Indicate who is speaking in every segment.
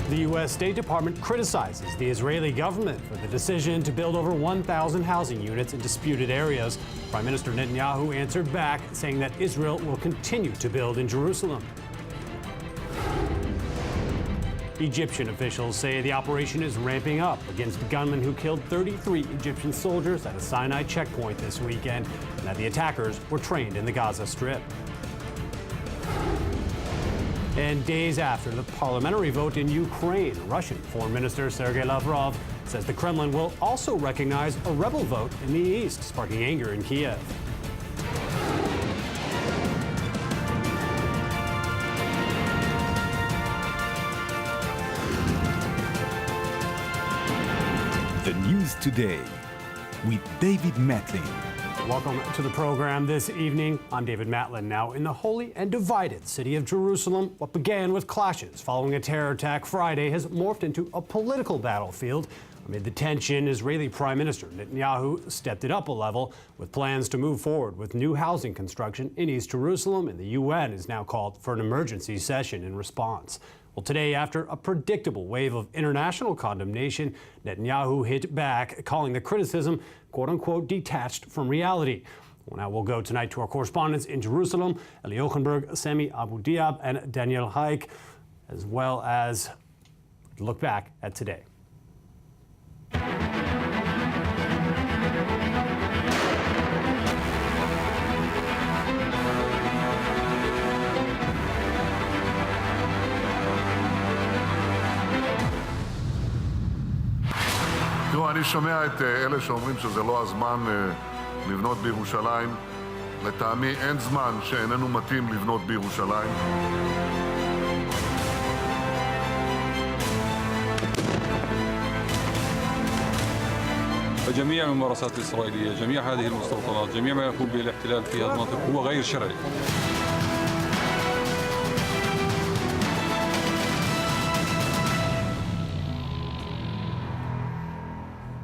Speaker 1: The U.S. State Department criticizes the Israeli government for the decision to build over 1,000 housing units in disputed areas. Prime Minister Netanyahu answered back, saying that Israel will continue to build in Jerusalem. Egyptian officials say the operation is ramping up against gunmen who killed 33 Egyptian soldiers at a Sinai checkpoint this weekend, and that the attackers were trained in the Gaza Strip. And days after the parliamentary vote in Ukraine, Russian Foreign Minister Sergei Lavrov says the Kremlin will also recognize a rebel vote in the east, sparking anger in Kiev.
Speaker 2: The News Today with David Matlin.
Speaker 1: Welcome to the program this evening. I'm David Matlin. Now, in the holy and divided city of Jerusalem, what began with clashes following a terror attack Friday has morphed into a political battlefield. Amid the tension, Israeli Prime Minister Netanyahu stepped it up a level with plans to move forward with new housing construction in East Jerusalem, and the UN is now called for an emergency session in response. Well, today, after a predictable wave of international condemnation, Netanyahu hit back, calling the criticism, quote-unquote, detached from reality. Well, now we'll go tonight to our correspondents in Jerusalem, Eli Ochenberg, Sami Abu Diab, and Daniel Haik, as well as look back at today.
Speaker 3: תראו, אני שומע את אלה שאומרים שזה לא הזמן לבנות בירושלים. לטעמי אין זמן שאיננו מתאים לבנות בירושלים.
Speaker 4: جميع الممارسات الإسرائيلية، جميع هذه المستوطنات، جميع ما يقوم به الاحتلال في هذه المنطقة هو غير شرعي.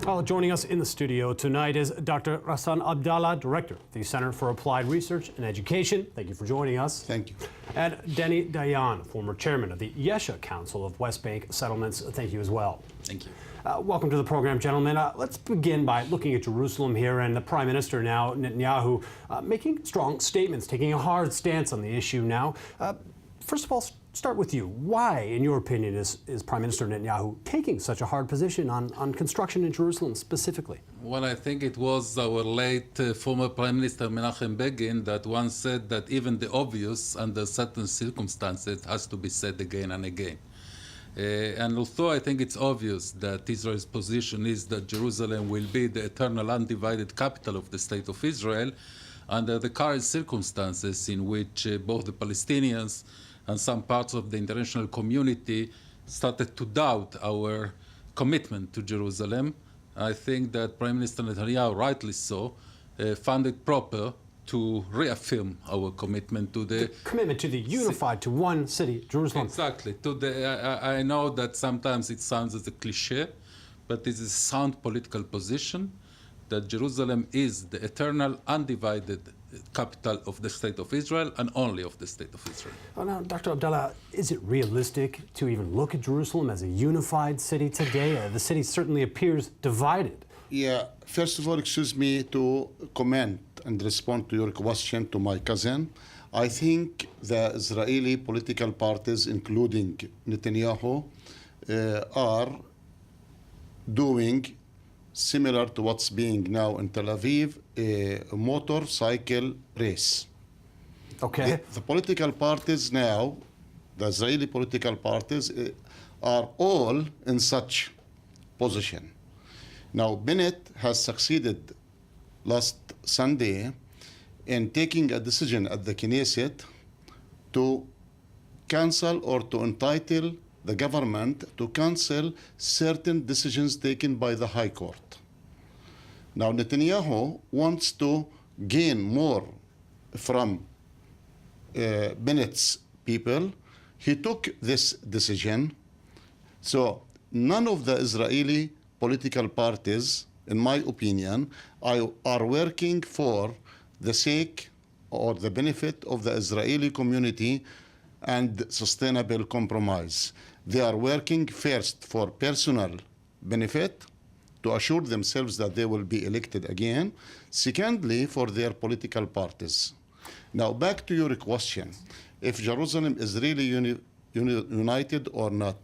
Speaker 1: Well, joining us in the studio tonight is Dr. Rassan Abdallah, Director of the Center for Applied Research and Education. Thank you for joining us.
Speaker 5: Thank you.
Speaker 1: And Dani Dayan, former chairman of the Yesha Council of West Bank Settlements. Thank you as well.
Speaker 6: Thank you.
Speaker 1: Welcome to the program, gentlemen. Let's begin by looking at Jerusalem here, and the Prime Minister now, Netanyahu, making strong statements, taking a hard stance on the issue now. First of all, start with you. Why, in your opinion, is Prime Minister Netanyahu taking such a hard position on construction in Jerusalem specifically?
Speaker 6: Well, I think it was our late former Prime Minister Menachem Begin that once said that even the obvious, under certain circumstances, has to be said again and again. And although I think it's obvious that Israel's position is that Jerusalem will be the eternal undivided capital of the State of Israel, under the current circumstances in which both the Palestinians and some parts of the international community started to doubt our commitment to Jerusalem, I think that Prime Minister Netanyahu, rightly so, found it proper to reaffirm our commitment to the
Speaker 1: commitment to the unified, to one city, Jerusalem.
Speaker 6: Exactly. I know that sometimes it sounds as a cliche, but this is a sound political position that Jerusalem is the eternal, undivided capital of the State of Israel and only of the State of Israel.
Speaker 1: Well, now, Dr. Abdallah, is it realistic to even look at Jerusalem as a unified city today? The city certainly appears divided.
Speaker 5: Yeah, first of all, excuse me to comment and respond to your question to my cousin. I think the Israeli political parties, including Netanyahu, are doing similar to what's being now in Tel Aviv, a motorcycle race.
Speaker 1: Okay.
Speaker 5: The political parties now, the Israeli political parties, are all in such position. Now, Bennett has succeeded last Sunday in taking a decision at the Knesset to cancel or to entitle the government to cancel certain decisions taken by the High Court. Now, Netanyahu wants to gain more from Bennett's people. He took this decision. So none of the Israeli political parties, in my opinion, are working for the sake or the benefit of the Israeli community and sustainable compromise. They are working first for personal benefit, to assure themselves that they will be elected again. Secondly, for their political parties. Now, back to your question. If Jerusalem is really united or not,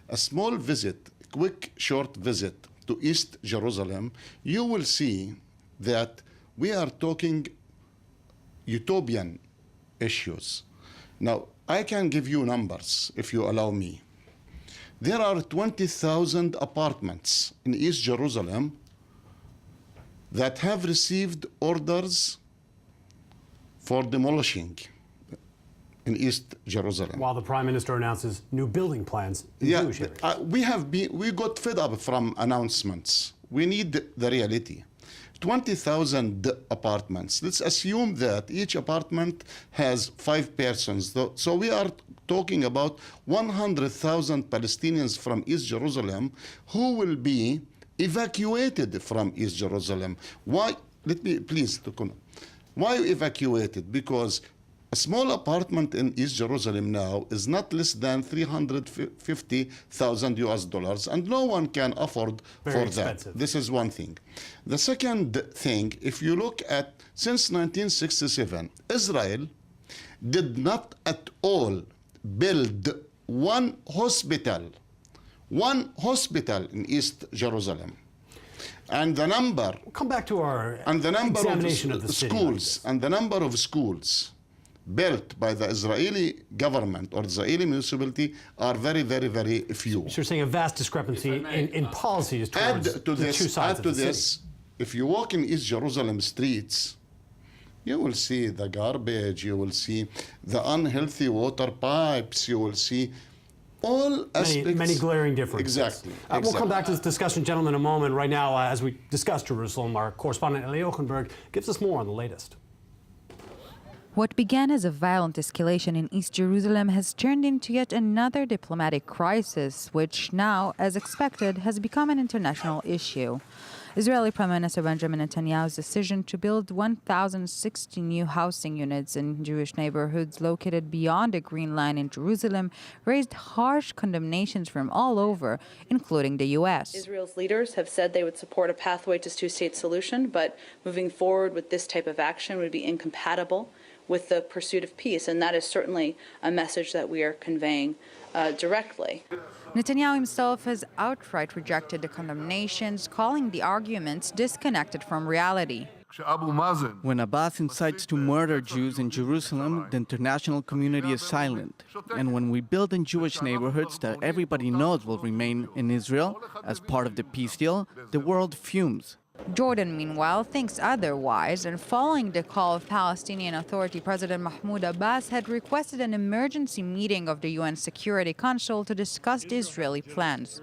Speaker 5: a small visit, quick, short visit to East Jerusalem, you will see that we are talking utopian issues. Now, I can give you numbers, if you allow me. There are 20,000 apartments in East Jerusalem that have received orders for demolishing in East Jerusalem.
Speaker 1: While the Prime Minister announces new building plans in Jewish areas.
Speaker 5: We got fed up from announcements. We need the reality. 20,000 apartments. Let's assume that each apartment has 5 persons. So we are talking about 100,000 Palestinians from East Jerusalem who will be evacuated from East Jerusalem. Why? Let me please. Why evacuated? Because a small apartment in East Jerusalem now is not less than $350,000, and no one can afford
Speaker 1: Very
Speaker 5: for
Speaker 1: expensive.
Speaker 5: that. This is one thing. The second thing, if you look at since 1967, Israel did not at all build one hospital in East Jerusalem. And the number
Speaker 1: We'll come back to our
Speaker 5: and the number
Speaker 1: examination
Speaker 5: of
Speaker 1: the city
Speaker 5: schools and the number of schools built by the Israeli government or the Israeli municipality are very, very, very few.
Speaker 1: So you're saying a vast discrepancy in policies towards
Speaker 5: Add to
Speaker 1: the two sides of the city.
Speaker 5: if you walk in East Jerusalem streets, you will see the garbage, you will see the unhealthy water pipes, you will see all aspects.
Speaker 1: Many glaring differences.
Speaker 5: Exactly.
Speaker 1: We'll come back to this discussion, gentlemen, in a moment. Right now, as we discuss Jerusalem, our correspondent Eli Ochenberg gives us more on the latest.
Speaker 7: What began as a violent escalation in East Jerusalem has turned into yet another diplomatic crisis, which now, as expected, has become an international issue. Israeli Prime Minister Benjamin Netanyahu's decision to build 1,060 new housing units in Jewish neighborhoods located beyond the Green Line in Jerusalem raised harsh condemnations from all over, including the U.S.
Speaker 8: Israel's leaders have said they would support a pathway to two-state solution, but moving forward with this type of action would be incompatible with the pursuit of peace, and that is certainly a message that we are conveying directly.
Speaker 7: Netanyahu himself has outright rejected the condemnations, calling the arguments disconnected from reality.
Speaker 9: When Abbas incites to murder Jews in Jerusalem, the international community is silent. And when we build in Jewish neighborhoods that everybody knows will remain in Israel as part of the peace deal, the world fumes.
Speaker 7: Jordan, meanwhile, thinks otherwise, and following the call of Palestinian Authority President Mahmoud Abbas had requested an emergency meeting of the UN Security Council to discuss the Israeli plans.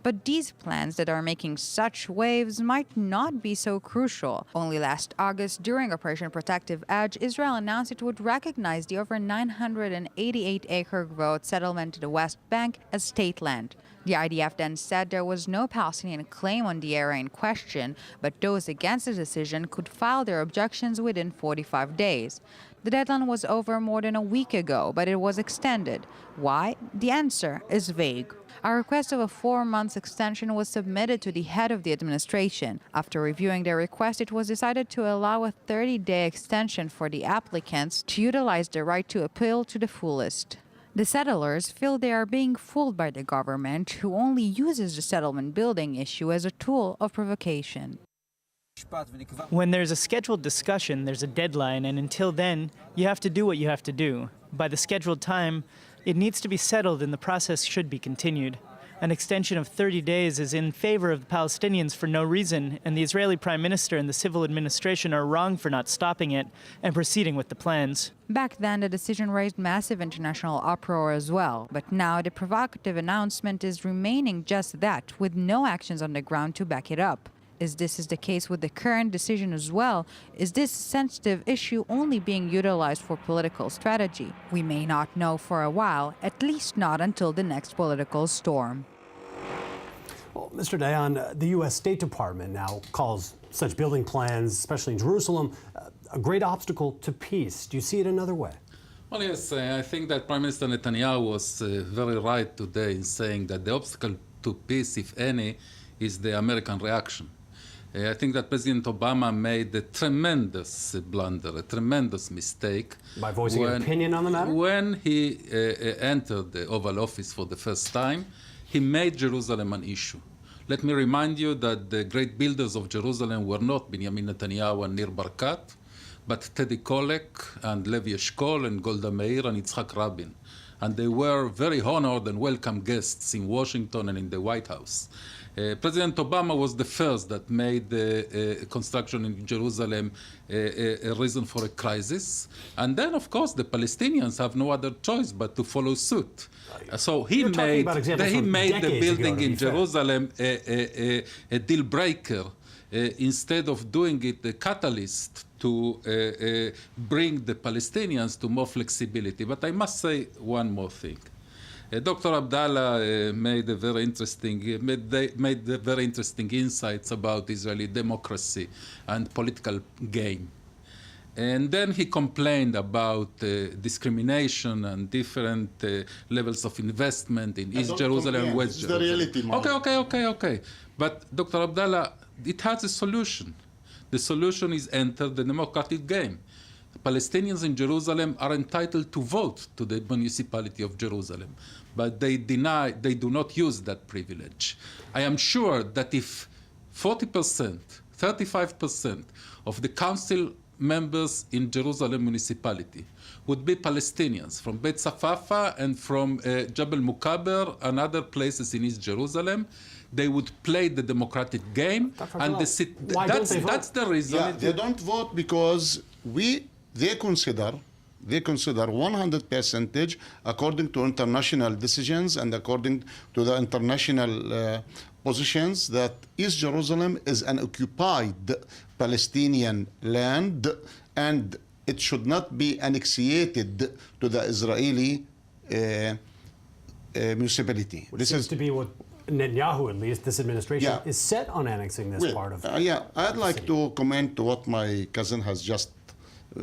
Speaker 7: But these plans that are making such waves might not be so crucial. Only last August, during Operation Protective Edge, Israel announced it would recognize the over 988-acre Gvot settlement to the West Bank as state land. The IDF then said there was no Palestinian claim on the area in question, but those against the decision could file their objections within 45 days. The deadline was over more than a week ago, but it was extended. Why? The answer is vague. A request of a 4-month extension was submitted to the head of the administration. After reviewing their request, it was decided to allow a 30-day extension for the applicants to utilize the right to appeal to the fullest. The settlers feel they are being fooled by the government, who only uses the settlement building issue as a tool of provocation.
Speaker 10: When there's a scheduled discussion, there's a deadline, and until then, you have to do what you have to do. By the scheduled time, it needs to be settled and the process should be continued. An extension of 30 days is in favor of the Palestinians for no reason, and the Israeli Prime Minister and the civil administration are wrong for not stopping it and proceeding with the plans.
Speaker 7: Back then, the decision raised massive international uproar as well, but now the provocative announcement is remaining just that, with no actions on the ground to back it up. Is this the case with the current decision as well? Is this sensitive issue only being utilized for political strategy? We may not know for a while, at least not until the next political storm.
Speaker 1: Well, Mr. Dayan, the U.S. State Department now calls such building plans, especially in Jerusalem, a great obstacle to peace. Do you see it another way?
Speaker 6: Well, yes, I think that Prime Minister Netanyahu was very right today in saying that the obstacle to peace, if any, is the American reaction. I think that President Obama made a tremendous blunder, a tremendous mistake.
Speaker 1: By voicing an opinion on the matter?
Speaker 6: When he entered the Oval Office for the first time, he made Jerusalem an issue. Let me remind you that the great builders of Jerusalem were not Benjamin Netanyahu and Nir Barkat, but Teddy Kollek and Levi Eshkol and Golda Meir and Yitzhak Rabin. And they were very honored and welcome guests in Washington and in the White House. President Obama was the first that made construction in Jerusalem a reason for a crisis. And then, of course, the Palestinians have no other choice but to follow suit. So he made the building in Jerusalem a deal breaker instead of doing it a catalyst to bring the Palestinians to more flexibility. But I must say one more thing. Dr. Abdallah made very interesting insights about Israeli democracy and political game. And then he complained about discrimination and different levels of investment in East Jerusalem and West Jerusalem.
Speaker 5: The reality,
Speaker 6: Okay. But Dr. Abdallah, it has a solution. The solution is enter the democratic game. Palestinians in Jerusalem are entitled to vote to the municipality of Jerusalem, but they do not use that privilege. I am sure that if 40%, 35% of the council members in Jerusalem municipality would be Palestinians from Beit Safafa and from Jabal Mukaber and other places in East Jerusalem, they would play the democratic game. And that's the reason.
Speaker 5: Yeah, they don't vote because they consider 100% according to international decisions and according to the international positions that East Jerusalem is an occupied Palestinian land and it should not be annexated to the Israeli municipality.
Speaker 1: This seems to be what Netanyahu, at least, this administration, is set on annexing this part of
Speaker 5: I'd like to comment to what my cousin has just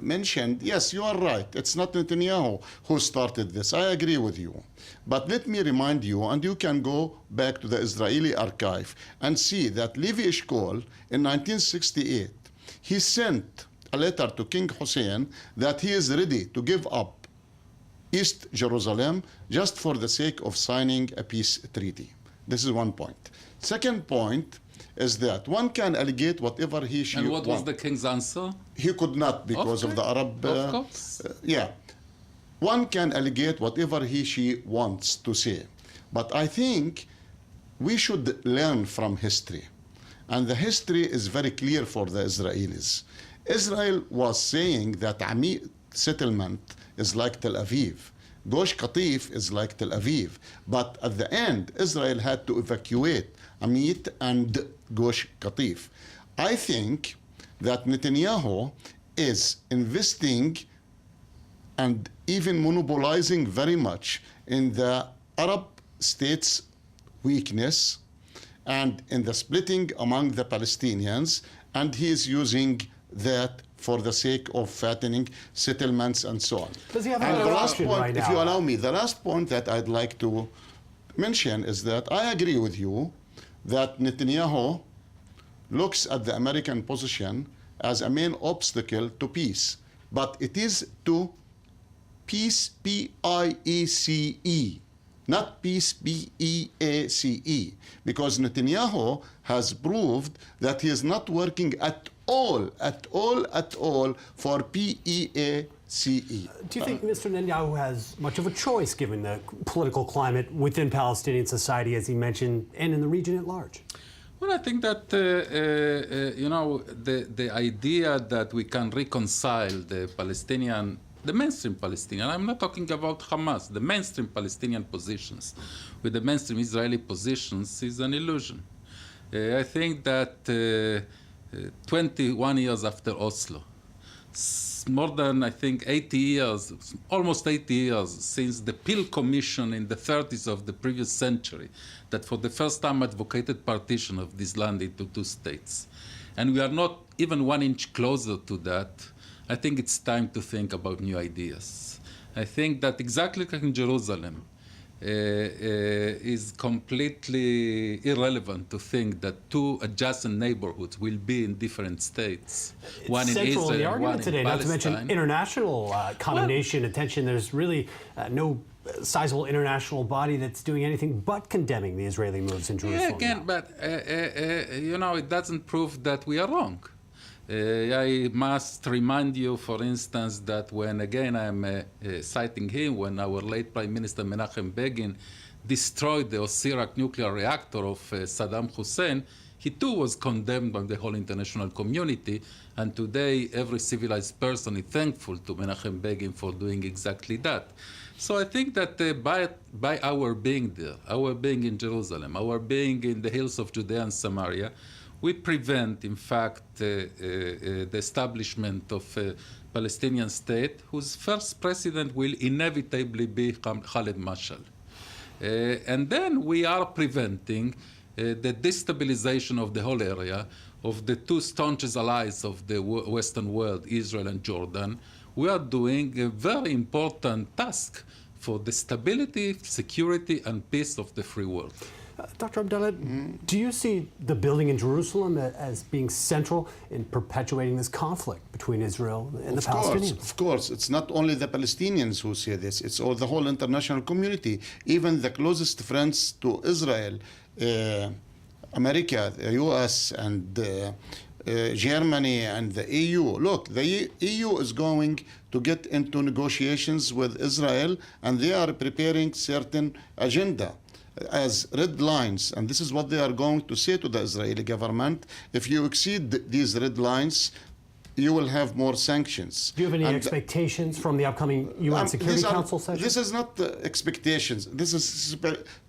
Speaker 5: mentioned. Yes, you are right. It's not Netanyahu who started this. I agree with you. But let me remind you, and you can go back to the Israeli archive and see that Levi Eshkol in 1968, he sent a letter to King Hussein that he is ready to give up East Jerusalem just for the sake of signing a peace treaty. This is one point. Second point is that one can allegate whatever he should.
Speaker 6: And what was the king's answer?
Speaker 5: He could not because of the Arab.
Speaker 6: Of course.
Speaker 5: One can allegate whatever she wants to say. But I think we should learn from history. And the history is very clear for the Israelis. Israel was saying that Ami settlement is like Tel Aviv. Gosh Katif is like Tel Aviv. But at the end, Israel had to evacuate Amit and Gosh Katif. I think that Netanyahu is investing and even monopolizing very much in the Arab states' weakness and in the splitting among the Palestinians, and he is using that for the sake of fattening settlements and so on.
Speaker 1: Does he have
Speaker 5: and
Speaker 1: another
Speaker 5: the last
Speaker 1: option
Speaker 5: point,
Speaker 1: right now?
Speaker 5: if you allow me, the last point that I'd like to mention is that I agree with you that Netanyahu looks at the American position as a main obstacle to peace, but it is to peace, P-I-E-C-E, not peace, B-E-A-C-E, because Netanyahu has proved that he is not working at all for P-E-A-C-E.
Speaker 1: Do you think Mr. Netanyahu has much of a choice given the political climate within Palestinian society, as he mentioned, and in the region at large?
Speaker 6: Well, I think that, the idea that we can reconcile the mainstream Palestinian, I'm not talking about Hamas, the mainstream Palestinian positions with the mainstream Israeli positions is an illusion. I think that 21 years after Oslo, more than, I think, 80 years, almost 80 years since the Peel Commission in the 30s of the previous century, that for the first time advocated partition of this land into two states. And we are not even 1 inch closer to that. I think it's time to think about new ideas. I think that exactly like in Jerusalem, is completely irrelevant to think that two adjacent neighborhoods will be in different states.
Speaker 1: It's
Speaker 6: one in
Speaker 1: central
Speaker 6: Israel,
Speaker 1: in the argument
Speaker 6: one
Speaker 1: today,
Speaker 6: in
Speaker 1: not to
Speaker 6: Palestine.
Speaker 1: mention international condemnation, attention. There's really no sizable international body that's doing anything but condemning the Israeli moves in Jerusalem.
Speaker 6: Yeah, again, but you know, it doesn't prove that we are wrong. I must remind you, for instance, that when, again, I'm citing him, when our late Prime Minister Menachem Begin destroyed the Osirak nuclear reactor of Saddam Hussein, he too was condemned by the whole international community, and today every civilized person is thankful to Menachem Begin for doing exactly that. So I think that by our being there, our being in Jerusalem, our being in the hills of Judea and Samaria, we prevent, in fact, the establishment of a Palestinian state whose first president will inevitably be Khaled Mashal. And then we are preventing the destabilization of the whole area, of the two staunchest allies of the Western world, Israel and Jordan. We are doing a very important task for the stability, security, and peace of the free world.
Speaker 1: Dr. Abdallah, do you see the building in Jerusalem as being central in perpetuating this conflict between Israel and the Palestinians?
Speaker 5: Of course. It's not only the Palestinians who say this, it's all the whole international community. Even the closest friends to Israel, America, the US, and Germany, and the EU. Look, the EU is going to get into negotiations with Israel, and they are preparing certain agenda as red lines, and this is what they are going to say to the Israeli government. If you exceed these red lines, you will have more sanctions.
Speaker 1: Do you have any expectations from the upcoming UN Security Council session?
Speaker 5: This is not expectations. This is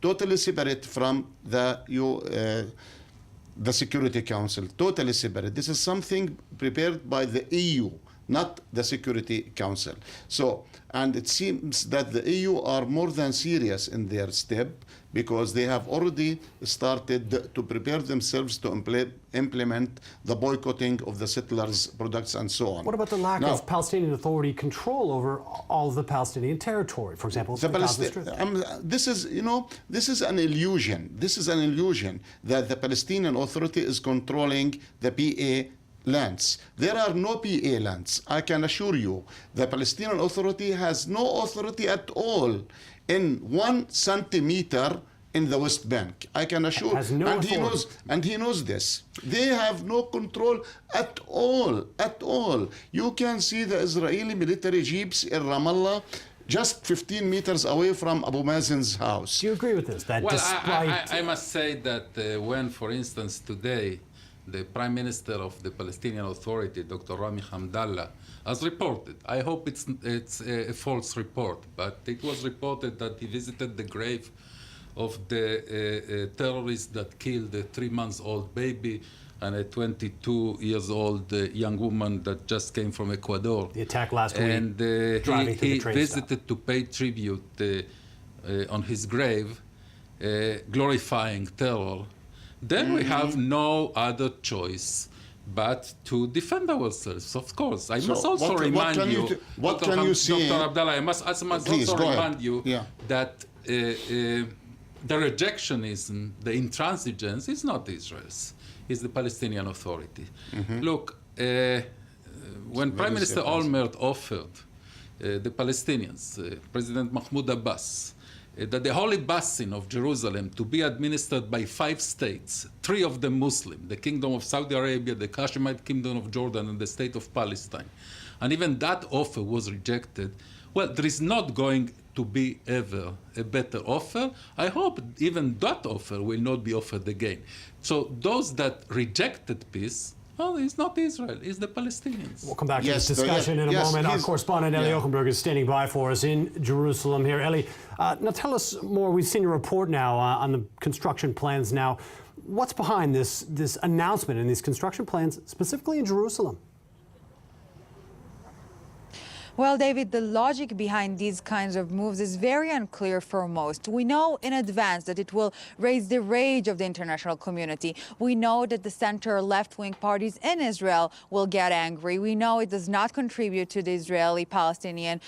Speaker 5: totally separate from the Security Council, totally separate. This is something prepared by the EU, not the Security Council. So, and it seems that the EU are more than serious in their step, because they have already started to prepare themselves to implement the boycotting of the settlers' products and so on.
Speaker 1: What about the lack of Palestinian Authority control over all of the Palestinian territory, for example, the Gaza Strip?
Speaker 5: This is, you know, this is an illusion. This is an illusion that the Palestinian Authority is controlling the PA lands. There are no PA lands, I can assure you. The Palestinian Authority has no authority at all in 1 centimeter in the West Bank. I can assure, and he knows this. They have no control at all, at all. You can see the Israeli military jeeps in Ramallah just 15 meters away from Abu Mazen's house.
Speaker 1: Do you agree with this? That
Speaker 6: well,
Speaker 1: despite...
Speaker 6: I must say that when, for instance, today, the Prime Minister of the Palestinian Authority, Dr. Rami Hamdallah, has reported, I hope it's a false report, but it was reported that he visited the grave of the terrorist that killed a 3-month-old baby and a 22-year-old young woman that just came from Ecuador.
Speaker 1: The attack last week,
Speaker 6: and he visited to pay tribute on his grave, glorifying terror. Then we have no other choice but to defend ourselves, of course. I must also remind you, Dr. Abdallah, I must also remind you that the rejectionism, the intransigence is not Israel's, it's the Palestinian Authority. Look, when Prime Minister Olmert offered the Palestinians, President Mahmoud Abbas, that the Holy Basin of Jerusalem to be administered by 5 states, 3 of them Muslim, the Kingdom of Saudi Arabia, the Hashemite Kingdom of Jordan, and the State of Palestine. And even that offer was rejected. Well, there is not going to be ever a better offer. I hope even that offer will not be offered again. So those that rejected peace, well, it's not Israel, it's the Palestinians.
Speaker 1: We'll come back to this discussion in a moment. Our correspondent Eli Ochenberg is standing by for us in Jerusalem here. Eli, now tell us more. We've seen your report now on the construction plans now. What's behind this announcement and these construction plans, specifically in Jerusalem?
Speaker 7: Well, David, the logic behind these kinds of moves is very unclear for most. We know in advance that it will raise the rage of the international community. We know that the center left-wing parties in Israel will get angry. We know it does not contribute to the Israeli-Palestinian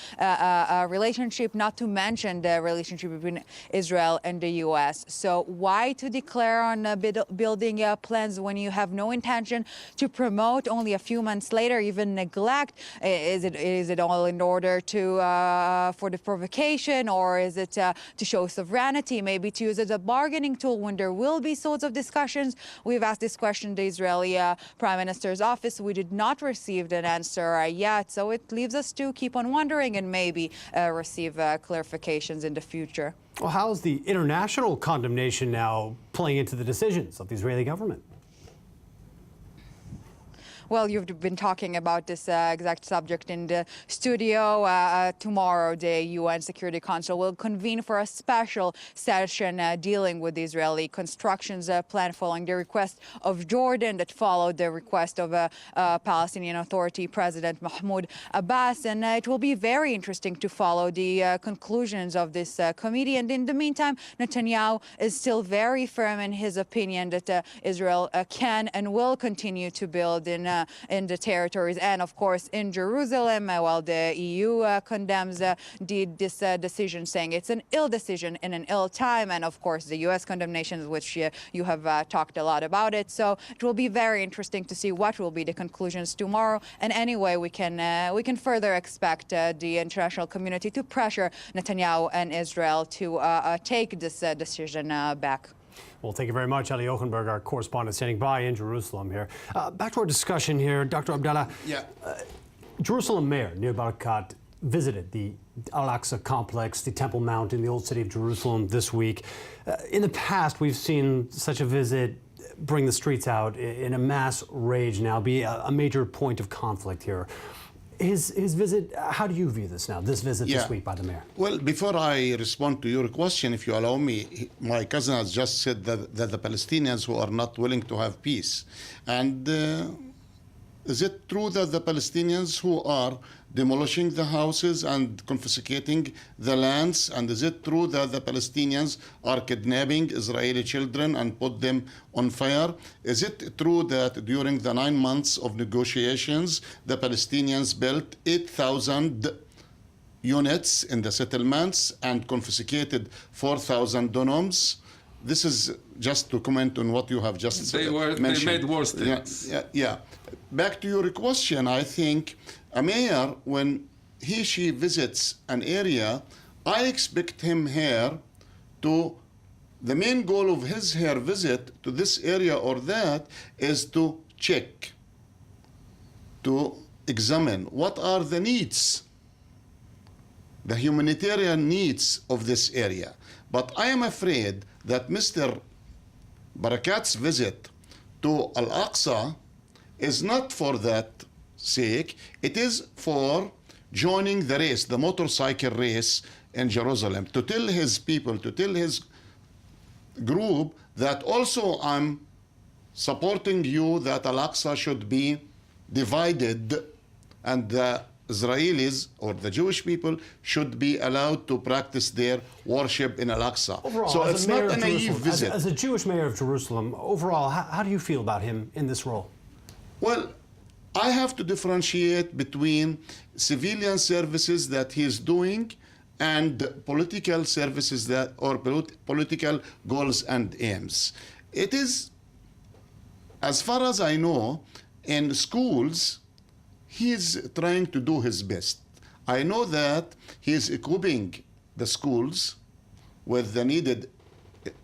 Speaker 7: relationship, not to mention the relationship between Israel and the U.S. So why to declare on building plans when you have no intention to promote only a few months later, even neglect? Is it all in order to for the provocation, or is it to show sovereignty, maybe to use as a bargaining tool when there will be sorts of discussions? We've asked this question to the Israeli Prime Minister's office. We did not receive an answer yet, so it leaves us to keep on wondering and maybe receive clarifications in the future.
Speaker 1: Well, how is the international condemnation now playing into the decisions of the Israeli government?
Speaker 7: Well, you've been talking about this exact subject in the studio. Tomorrow, the UN Security Council will convene for a special session dealing with the Israeli constructions plan following the request of Jordan that followed the request of Palestinian Authority President Mahmoud Abbas. And it will be very interesting to follow the conclusions of this committee. And in the meantime, Netanyahu is still very firm in his opinion that Israel can and will continue to build in the territories and, of course, in Jerusalem, while the EU condemns this decision, saying it's an ill decision in an ill time, and, of course, the U.S. condemnations, which you have talked a lot about it. So it will be very interesting to see what will be the conclusions tomorrow. And anyway, we can further expect the international community to pressure Netanyahu and Israel to take this decision back.
Speaker 1: Well, thank you very much, Ali Ochenberg, our correspondent standing by in Jerusalem here. Back to our discussion here, Dr. Abdallah.
Speaker 5: Yeah.
Speaker 1: Jerusalem Mayor Nir Barakat visited the Al-Aqsa complex, the Temple Mount in the Old City of Jerusalem this week. In the past, we've seen such a visit bring the streets out in a mass rage now, be a major point of conflict here. His visit, how do you view this now, this visit this week by the mayor?
Speaker 5: Well, before I respond to your question, if you allow me, my cousin has just said that the Palestinians who are not willing to have peace. And is it true that the Palestinians who are demolishing the houses and confiscating the lands? And is it true that the Palestinians are kidnapping Israeli children and put them on fire? Is it true that during the 9 months of negotiations, the Palestinians built 8,000 units in the settlements and confiscated 4,000 dunams? This is just to comment on what you have just mentioned.
Speaker 6: They made worse things.
Speaker 5: Yeah. Back to your question, I think a mayor, when she visits an area, I expect him here to, the main goal of her visit to this area or that is to check, to examine what are the needs, the humanitarian needs of this area. But I am afraid that Mr. Barakat's visit to Al-Aqsa is not for that sake. It is for joining the race, the motorcycle race in Jerusalem, to tell his people, to tell his group that also I'm supporting you, that Al-Aqsa should be divided and the Israelis or the Jewish people should be allowed to practice their worship in Al-Aqsa.
Speaker 1: Overall,
Speaker 5: so it's not a naive visit.
Speaker 1: As a Jewish mayor of Jerusalem, overall, how do you feel about him in this role?
Speaker 5: Well, I have to differentiate between civilian services that he's doing and political services that, or political goals and aims. It is, as far as I know, in schools, he's trying to do his best. I know that he's equipping the schools with the needed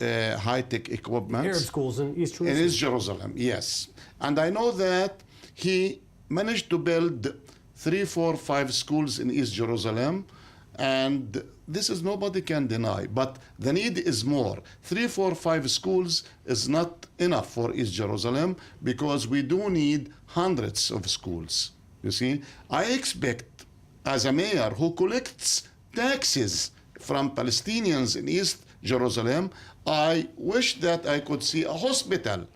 Speaker 5: high-tech equipment.
Speaker 1: Arab schools in East Jerusalem.
Speaker 5: In East Jerusalem, yes. And I know that he managed to build 3, 4, 5 schools in East Jerusalem, and this is nobody can deny. But the need is more. 3, 4, 5 schools is not enough for East Jerusalem because we do need hundreds of schools. You see, I expect, as a mayor who collects taxes from Palestinians in East Jerusalem, I wish that I could see a hospital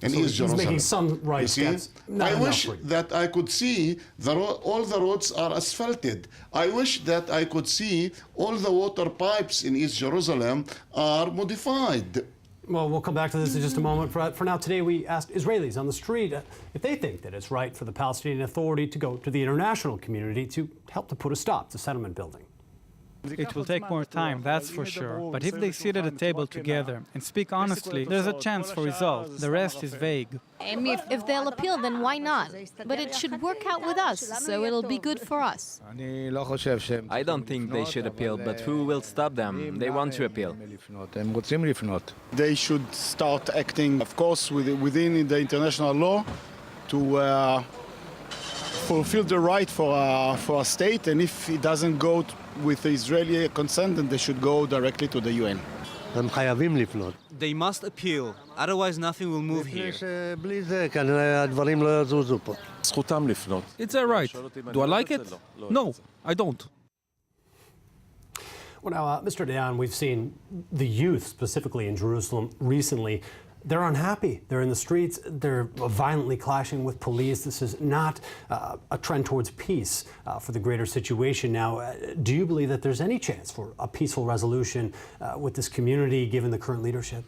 Speaker 5: in
Speaker 1: So
Speaker 5: East
Speaker 1: he's
Speaker 5: Jerusalem.
Speaker 1: making some right
Speaker 5: You see?
Speaker 1: steps. Not
Speaker 5: I
Speaker 1: enough
Speaker 5: wish
Speaker 1: for you.
Speaker 5: that I could see all the roads are asphalted. I wish that I could see all the water pipes in East Jerusalem are modified.
Speaker 1: Well, we'll come back to this in just a moment. For now, today we asked Israelis on the street if they think that it's right for the Palestinian Authority to go to the international community to help to put a stop to settlement building.
Speaker 11: It will take more time, that's for sure. But if they sit at a table together and speak honestly, there's a chance for results. The rest is vague.
Speaker 12: If they'll appeal, then why not? But it should work out with us, so it'll be good for us.
Speaker 13: I don't think they should appeal, but who will stop them? They want to appeal.
Speaker 14: They should start acting, of course, within the international law to fulfill the right for a state, and if it doesn't go with the Israeli consent, then they should go directly to the UN.
Speaker 15: They must appeal, otherwise nothing will move here.
Speaker 16: It's their right. Do I like it? No, I don't.
Speaker 1: Well, now, Mr. Dayan, we've seen the youth, specifically in Jerusalem, recently. They're unhappy. They're in the streets. They're violently clashing with police. This is not a trend towards peace for the greater situation. Now, do you believe that there's any chance for a peaceful resolution with this community, given the current leadership?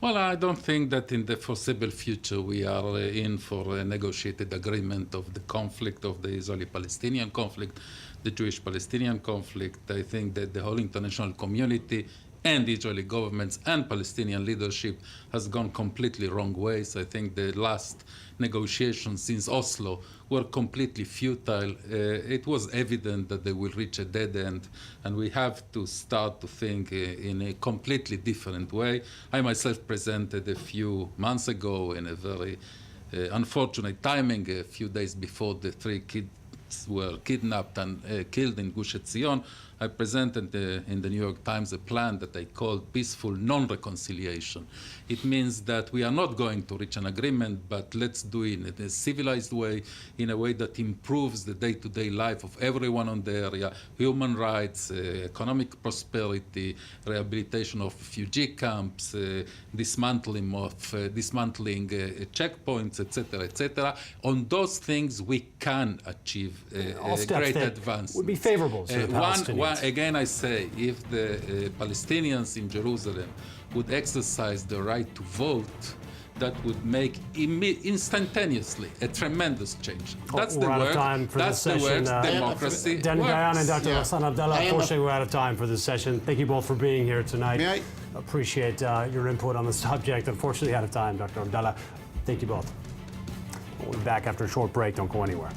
Speaker 6: Well, I don't think that in the foreseeable future we are in for a negotiated agreement of the conflict, of the Israeli-Palestinian conflict, the Jewish-Palestinian conflict. I think that the whole international community and the Israeli governments and Palestinian leadership has gone completely wrong ways. I think the last negotiations since Oslo were completely futile. It was evident that they will reach a dead end, and we have to start to think in a completely different way. I myself presented a few months ago in a very unfortunate timing, a few days before the 3 kids were kidnapped and killed in Gush Etzion. I presented in the New York Times a plan that I called peaceful non-reconciliation. It means that we are not going to reach an agreement, but let's do it in a civilized way, in a way that improves the day-to-day life of everyone on the area, human rights, economic prosperity, rehabilitation of refugee camps, dismantling checkpoints, etc., etc. On those things, we can achieve great advance.
Speaker 1: Would be favorable to the Palestinians.
Speaker 6: Again, I say, if the Palestinians in Jerusalem would exercise the right to vote, that would make instantaneously a tremendous change. That's the word. That's the word. Democracy.
Speaker 1: Dani Dayan and Dr. Hassan Abdallah, unfortunately, we're out of time for this session. Thank you both for being here tonight.
Speaker 5: May I?
Speaker 1: Appreciate your input on the subject. Unfortunately, out of time, Dr. Abdallah. Thank you both. We'll be back after a short break. Don't go anywhere.